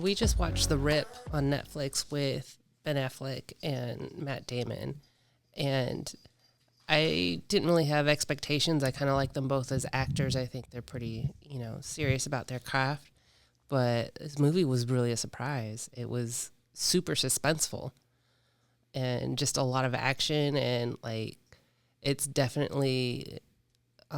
we just watched The Rip on Netflix with Ben Affleck and Matt Damon. And I didn't really have expectations. I kind of like them both as actors. I think they're pretty, serious about their craft. But this movie was really a surprise. It was super suspenseful and just a lot of action. And it's definitely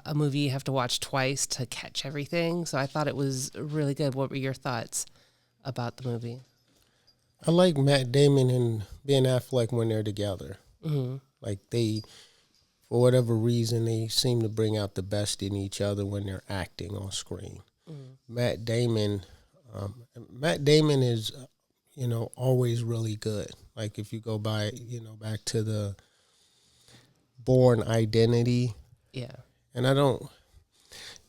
a movie you have to watch twice to catch everything. So I thought it was really good. What were your thoughts about the movie? I like Matt Damon and Ben Affleck when they're together. Mm-hmm. Like for whatever reason, they seem to bring out the best in each other when they're acting on screen. Mm-hmm. Matt Damon is, always really good. Like if you go back to the Bourne Identity. Yeah. And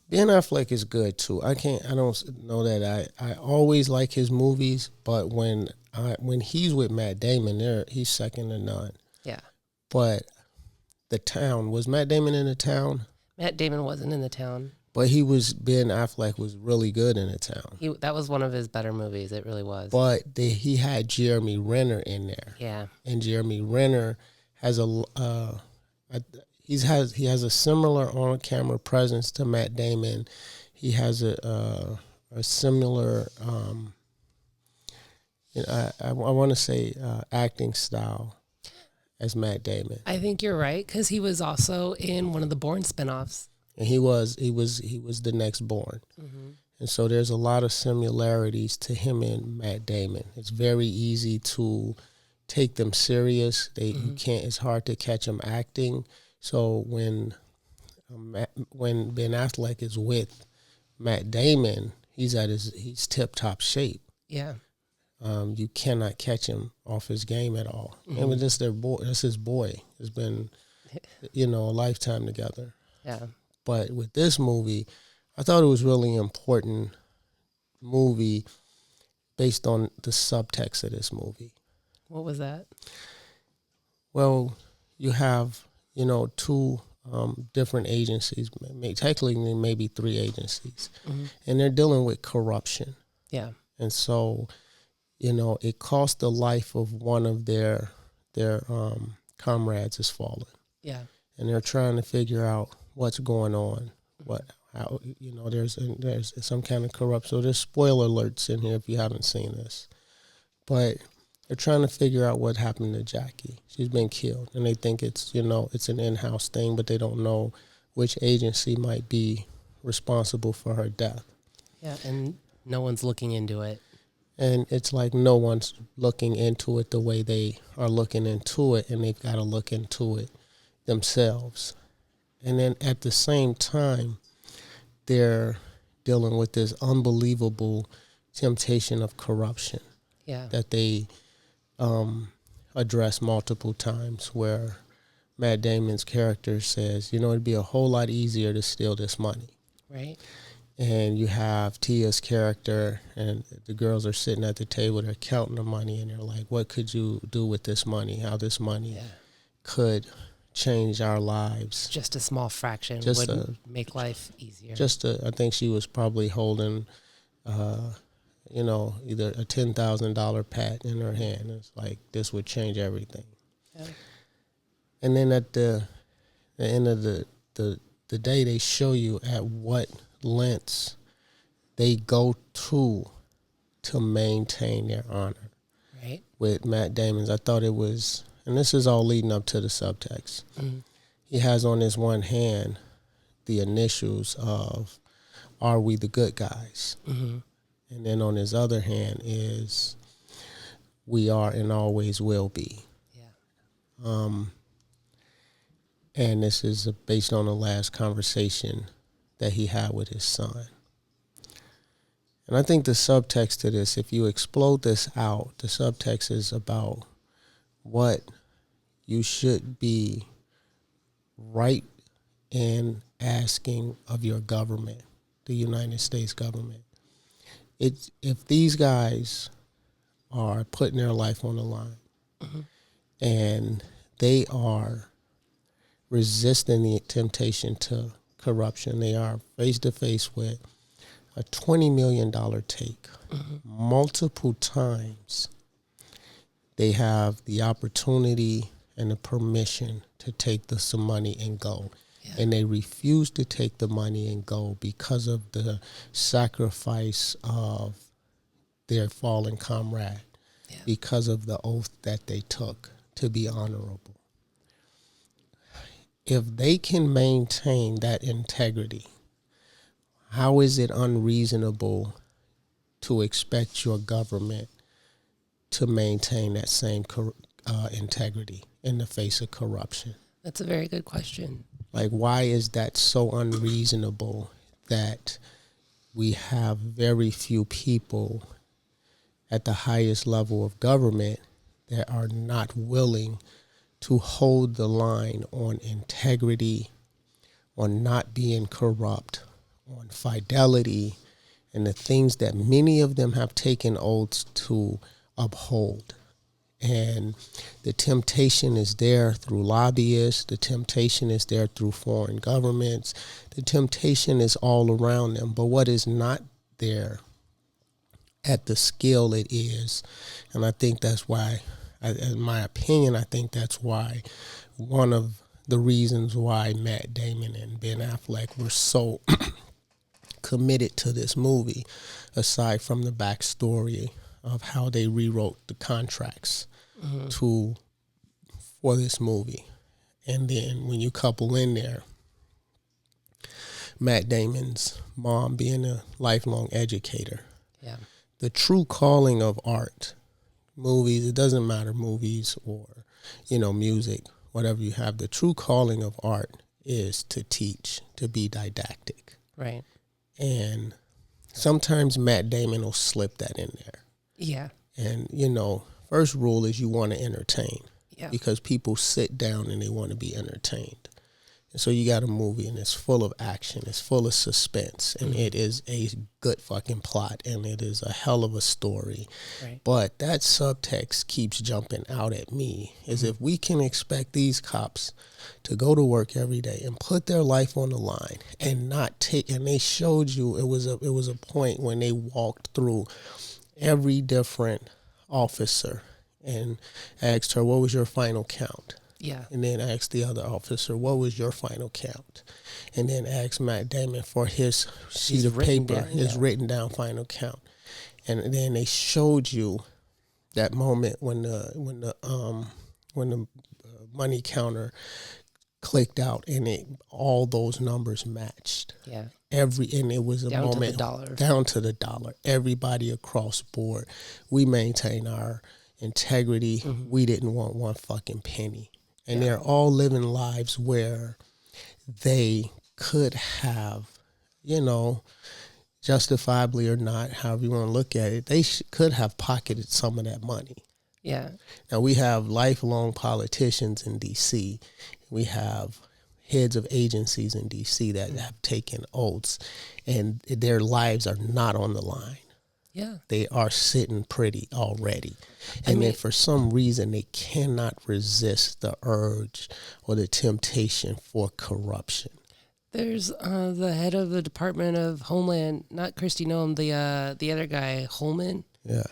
Ben Affleck is good too. I don't know that I always like his movies, but when he's with Matt Damon, he's second to none. Yeah. But The Town, was Matt Damon in The Town? Matt Damon wasn't in The Town. But Ben Affleck was really good in The Town. That was one of his better movies. It really was. But he had Jeremy Renner in there. Yeah. And Jeremy Renner has he has a similar on-camera presence to Matt Damon. He has a similar, I want to say acting style as Matt Damon. I think you're right, because he was also in one of the Bourne spinoffs. And he was the next Bourne. Mm-hmm. And so there's a lot of similarities to him and Matt Damon. It's very easy to take them serious. You can't. It's hard to catch them acting. So when Ben Affleck is with Matt Damon, he's tip top shape. Yeah. You cannot catch him off his game at all. Mm-hmm. And just their boy. That's his boy. It's been, a lifetime together. Yeah. But with this movie, I thought it was really important movie based on the subtext of this movie. What was that? Well, you have, two different agencies, technically maybe three agencies, and they're dealing with corruption. Yeah. And so, it cost the life of one of their comrades has fallen. Yeah. And they're trying to figure out what's going on, there's some kind of corruption. So there's spoiler alerts in here if you haven't seen this. But they're trying to figure out what happened to Jackie. She's been killed, and they think it's an in-house thing, but they don't know which agency might be responsible for her death. Yeah, and no one's looking into it. And it's like no one's looking into it the way they are looking into it, and they've got to look into it themselves. And then at the same time, they're dealing with this unbelievable temptation of corruption. Yeah. That they address multiple times, where Matt Damon's character says, it'd be a whole lot easier to steal this money. Right. And you have Tia's character, and the girls are sitting at the table, they're counting the money, and they're like, what could you do with this money? How this money could change our lives. Just a small fraction would make life easier. I think she was probably holding, either a $10,000 pat in her hand. It's like, this would change everything. Yeah. And then at the end of the day, they show you at what lengths they go to maintain their honor. Right. With Matt Damon's, I thought it was, and this is all leading up to the subtext. Mm-hmm. He has on his one hand the initials of "Are we the good guys?" Mm-hmm. And then on his other hand is "We are and always will be." Yeah. And this is based on the last conversation that he had with his son. And I think the subtext to this, if you explode this out, the subtext is about what you should be right in asking of your government, the United States government. If these guys are putting their life on the line, mm-hmm. and they are resisting the temptation to corruption, they are face to face with a $20 million take. Multiple times they have the opportunity and the permission to take some money and go. Yeah. And they refuse to take the money and go because of the sacrifice of their fallen comrade, because of the oath that they took to be honorable. If they can maintain that integrity, how is it unreasonable to expect your government to maintain that same integrity in the face of corruption? That's a very good question. Like, why is that so unreasonable that we have very few people at the highest level of government that are not willing to hold the line on integrity, on not being corrupt, on fidelity, and the things that many of them have taken oaths to uphold? And the temptation is there through lobbyists. The temptation is there through foreign governments. The temptation is all around them. But what is not there at the scale it is, and I think that's why, in my opinion, I think that's why one of the reasons why Matt Damon and Ben Affleck were so committed to this movie, aside from the backstory of how they rewrote the contracts for this movie. And then when you couple in there Matt Damon's mom being a lifelong educator, the true calling of art, movies, it doesn't matter, movies or, music, whatever you have, the true calling of art is to teach, to be didactic. Right. And sometimes Matt Damon will slip that in there. Yeah. And, first rule is you want to entertain. Yeah. Because people sit down and they want to be entertained. And so you got a movie and it's full of action, it's full of suspense, and it is a good fucking plot, and it is a hell of a story. Right. But that subtext keeps jumping out at me, is if we can expect these cops to go to work every day and put their life on the line and not take, and they showed you, it was a point when they walked through every different officer and asked her, what was your final count? Yeah. And then asked the other officer, what was your final count? And then asked Matt Damon for his sheet of paper, his written down final count. And then they showed you that moment when the money counter clicked out and all those numbers matched. Yeah. And it was a down moment down to the dollar. Everybody across board, we maintain our integrity. We didn't want one fucking penny. And they're all living lives where they could have, justifiably or not, however you want to look at it, they could have pocketed some of that money. Yeah. Now, we have lifelong politicians in D.C. We have heads of agencies in D.C. that have taken oaths, and their lives are not on the line. Yeah. They are sitting pretty already. And then for some reason, they cannot resist the urge or the temptation for corruption. There's the head of the Department of Homeland, not Kristi Noem, the other guy, Holman. Yeah.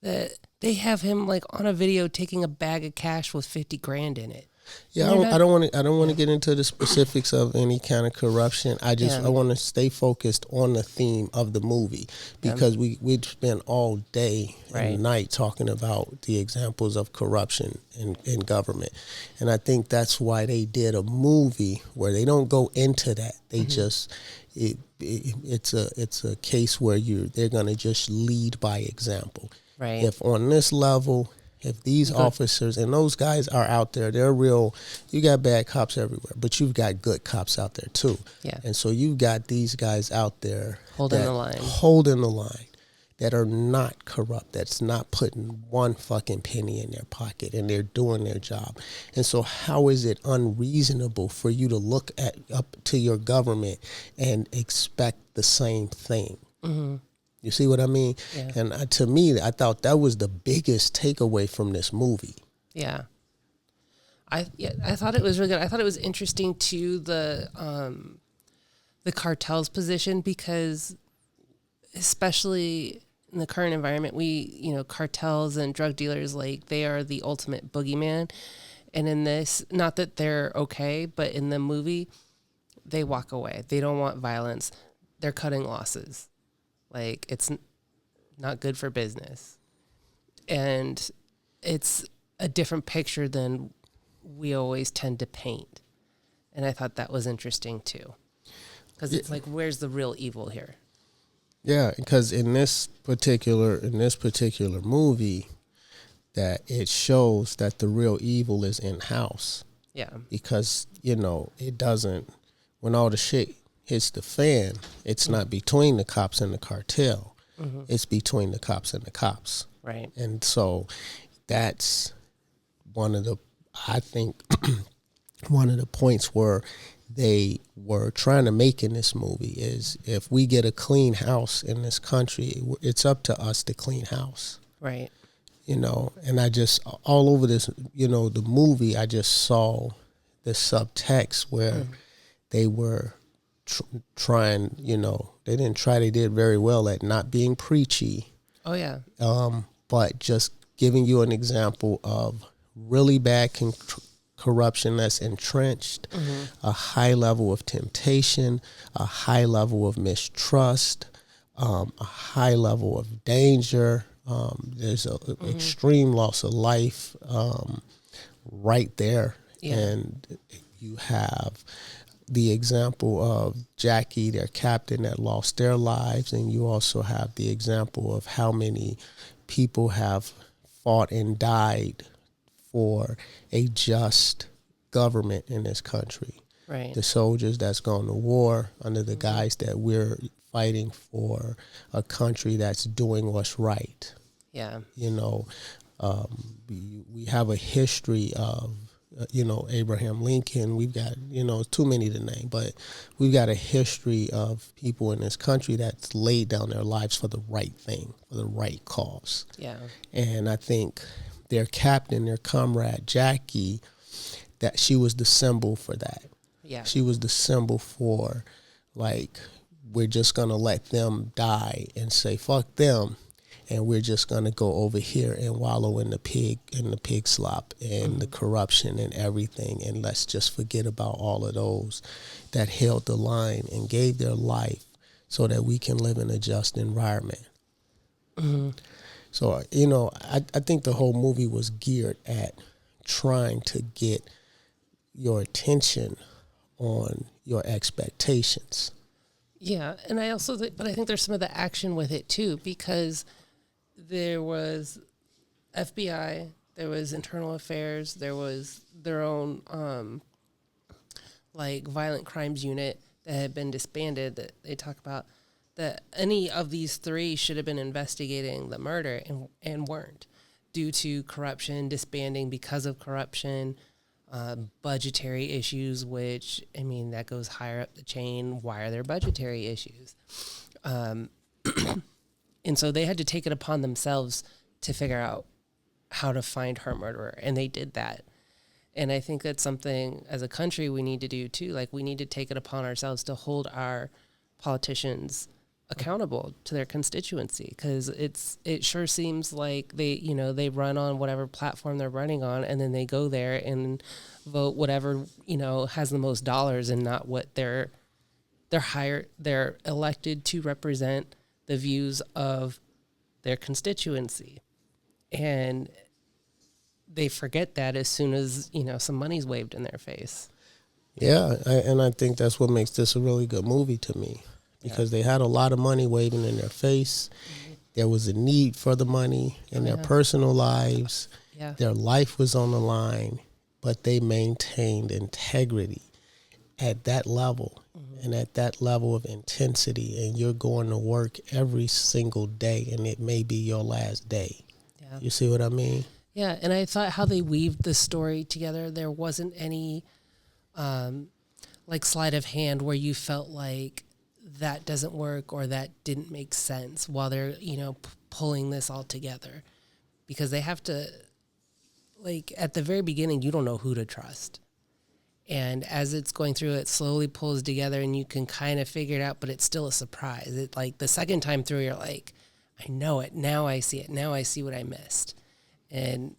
That they have him like on a video taking a bag of cash with $50,000 in it. Yeah, I don't want to get into the specifics of any kind of corruption. I want to stay focused on the theme of the movie, because we'd spend all day and night talking about the examples of corruption in government, and I think that's why they did a movie where they don't go into that. They just it's a case where they're going to just lead by example. Right. If on this level, if these officers and those guys are out there, they're real. You got bad cops everywhere, but you've got good cops out there too. Yeah. And so you've got these guys out there holding the line, that are not corrupt, that's not putting one fucking penny in their pocket, and they're doing their job. And so how is it unreasonable for you to look up to your government and expect the same thing? Mm-hmm. You see what I mean? Yeah. And to me, I thought that was the biggest takeaway from this movie. Yeah. I thought it was really good. I thought it was interesting too, the cartel's position, because especially in the current environment, cartels and drug dealers, like they are the ultimate boogeyman. And in this, not that they're okay, but in the movie, they walk away. They don't want violence. They're cutting losses. Like it's not good for business. And it's a different picture than we always tend to paint. And I thought that was interesting too. Because it's like, where's the real evil here? Yeah, because in this particular movie, that it shows that the real evil is in house. Yeah. Because, it doesn't, when all the shit hits the fan, it's not between the cops and the cartel. Mm-hmm. It's between the cops and the cops. Right. And so that's one of the points where they were trying to make in this movie is if we get a clean house in this country, it's up to us to clean house. Right. And I just, all over this, the movie, I just saw the subtext where they were trying, they did very well at not being preachy. Oh, yeah. But just giving you an example of really bad corruption that's entrenched, a high level of temptation, a high level of mistrust, a high level of danger. There's an extreme loss of life right there. Yeah. And you have the example of Jackie, their captain, that lost their lives. And you also have the example of how many people have fought and died for a just government in this country. Right. The soldiers that's gone to war under the guise that we're fighting for a country that's doing what's right. Yeah. We have a history of, Abraham Lincoln. We've got, too many to name, but we've got a history of people in this country that's laid down their lives for the right thing, for the right cause. Yeah. And I think their captain, their comrade, Jackie, that she was the symbol for that. Yeah. She was the symbol for, like, we're just going to let them die and say, fuck them. And we're just going to go over here and wallow in the pig slop and the corruption and everything. And let's just forget about all of those that held the line and gave their life so that we can live in a just environment. Mm-hmm. So, I think the whole movie was geared at trying to get your attention on your expectations. Yeah, and I also but I think there's some of the action with it too, because there was FBI, there was internal affairs, there was their own violent crimes unit that had been disbanded that they talk about, that any of these three should have been investigating the murder and weren't, due to corruption, disbanding because of corruption, budgetary issues, which, I mean, that goes higher up the chain. Why are there budgetary issues? And so they had to take it upon themselves to figure out how to find her murderer, and they did that. And I think that's something as a country we need to do too. Like, we need to take it upon ourselves to hold our politicians accountable to their constituency, because it sure seems like they run on whatever platform they're running on, and then they go there and vote whatever has the most dollars, and not what they're elected to represent the views of their constituency. And they forget that as soon as some money's waved in their face. Yeah, and I think that's what makes this a really good movie to me. Because they had a lot of money waving in their face. Mm-hmm. There was a need for the money in their personal lives. Yeah. Their life was on the line, but they maintained integrity at that level and at that level of intensity. And you're going to work every single day, and it may be your last day. Yeah. You see what I mean? Yeah, and I thought how they weaved the story together, there wasn't any sleight of hand where you felt like that doesn't work or that didn't make sense while they're, pulling this all together. Because they have to, at the very beginning, you don't know who to trust. And as it's going through, it slowly pulls together and you can kind of figure it out, but it's still a surprise. It like the second time through, you're like, I know it. Now I see it. Now I see what I missed. And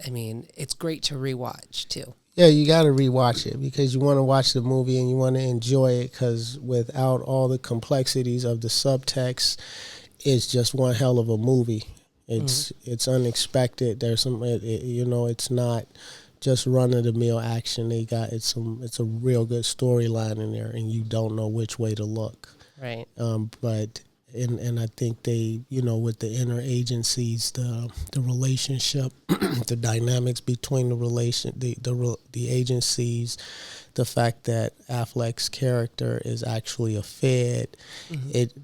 I mean, it's great to rewatch too. Yeah, you got to rewatch it because you want to watch the movie and you want to enjoy it, because without all the complexities of the subtext, it's just one hell of a movie. It's unexpected. There's some, it's not just run of the mill action. It's a real good storyline in there, and you don't know which way to look. Right. But I think they, with the interagencies, the relationship, the dynamics between the agencies, the fact that Affleck's character is actually a Fed,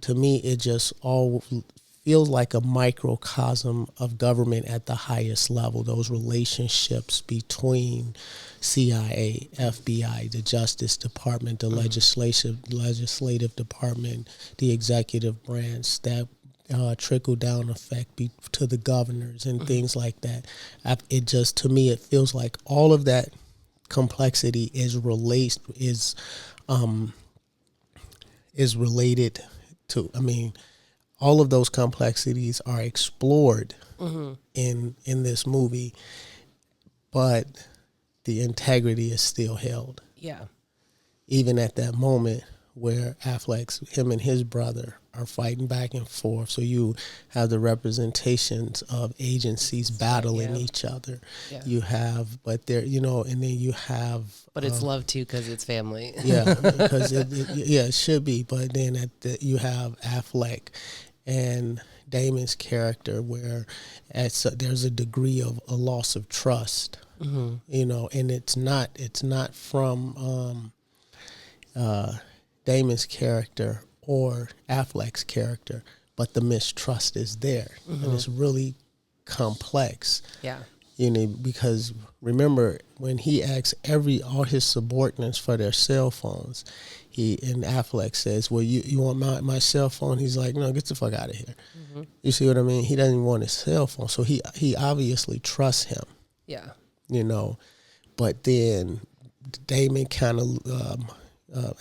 to me it just all feels like a microcosm of government at the highest level. Those relationships between CIA, FBI, the Justice Department, the legislative department, the executive branch, that trickle-down effect to the governors and things like that. It just, to me, it feels like all of that complexity is related to, all of those complexities are explored in this movie, but the integrity is still held. Yeah. Even at that moment where him and his brother are fighting back and forth. So you have the representations of agencies battling each other. Yeah. You have, but there, and then you have. But it's love too, because it's family. Yeah, because it should be. But then you have Affleck and Damon's character, where there's a degree of a loss of trust, and it's not from Damon's character or Affleck's character, but the mistrust is there, and it's really complex. Yeah. Because remember when he asks all his subordinates for their cell phones, and Affleck says, "Well, you want my cell phone?" He's like, "No, get the fuck out of here." You see what I mean? He doesn't even want his cell phone, so he obviously trusts him. Yeah. But then Damon kind of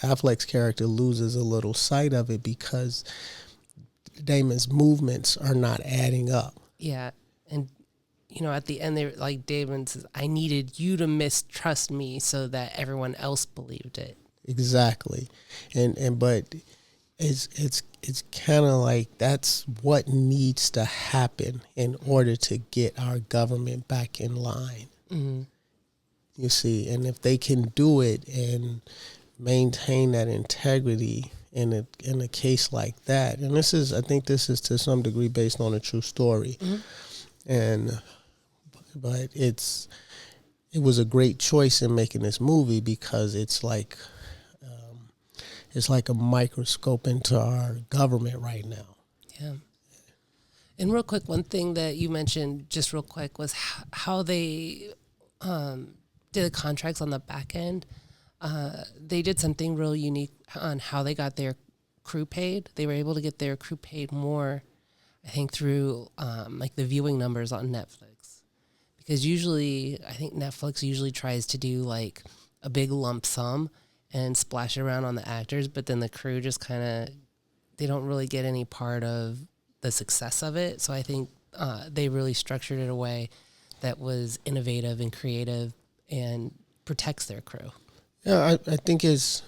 Affleck's character loses a little sight of it because Damon's movements are not adding up. Yeah, and at the end, they like Damon says, "I needed you to mistrust me so that everyone else believed it." Exactly, but it's kind of like that's what needs to happen in order to get our government back in line. You see, and if they can do it and maintain that integrity in a case like that, and I think this is to some degree based on a true story, but it was a great choice in making this movie because it's like a microscope into our government right now. Yeah. And real quick, one thing that you mentioned just real quick was how they did the contracts on the back end. They did something real unique on how they got their crew paid. They were able to get their crew paid more, I think, through like the viewing numbers on Netflix. Because usually, I think Netflix usually tries to do like a big lump sum and splash it around on the actors, but then the crew just kind of, they don't really get any part of the success of it. So I think they really structured it in a way that was innovative and creative and protects their crew. Yeah, I think it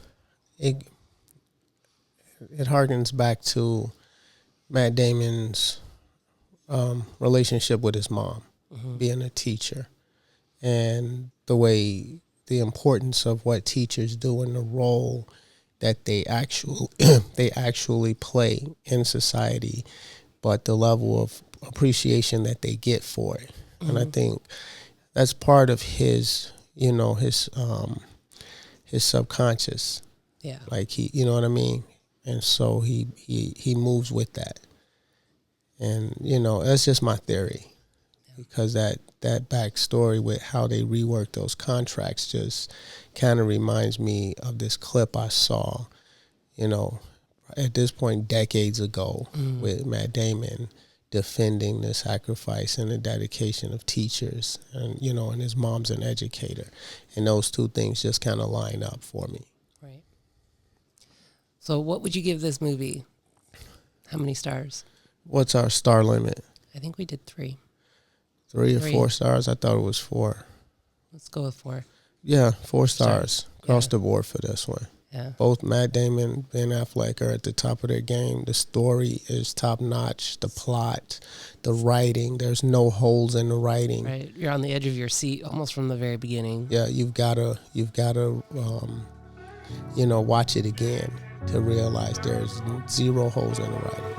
harkens back to Matt Damon's relationship with his mom, being a teacher, and the importance of what teachers do and the role that they actually play in society, but the level of appreciation that they get for it. And I think that's part of his subconscious. Yeah. Like he, you know what I mean? And so he moves with that. And, that's just my theory. Because that backstory with how they rework those contracts just kind of reminds me of this clip I saw, at this point decades ago with Matt Damon defending the sacrifice and the dedication of teachers, and and his mom's an educator, and those two things just kind of line up for me. Right. So what would you give this movie? How many stars? What's our star limit? I think we did 3. 3 or 4 stars? I thought it was 4. Let's go with 4. Yeah, 4 stars across Yeah. the board for this one. Yeah. Both Matt Damon, Ben Affleck are at the top of their game. The story is top notch. The plot, the writing. There's no holes in the writing. Right. You're on the edge of your seat almost from the very beginning. Yeah, you've gotta watch it again to realize there's 0 holes in the writing.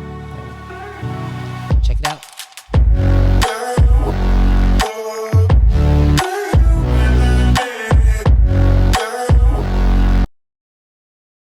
Check it out.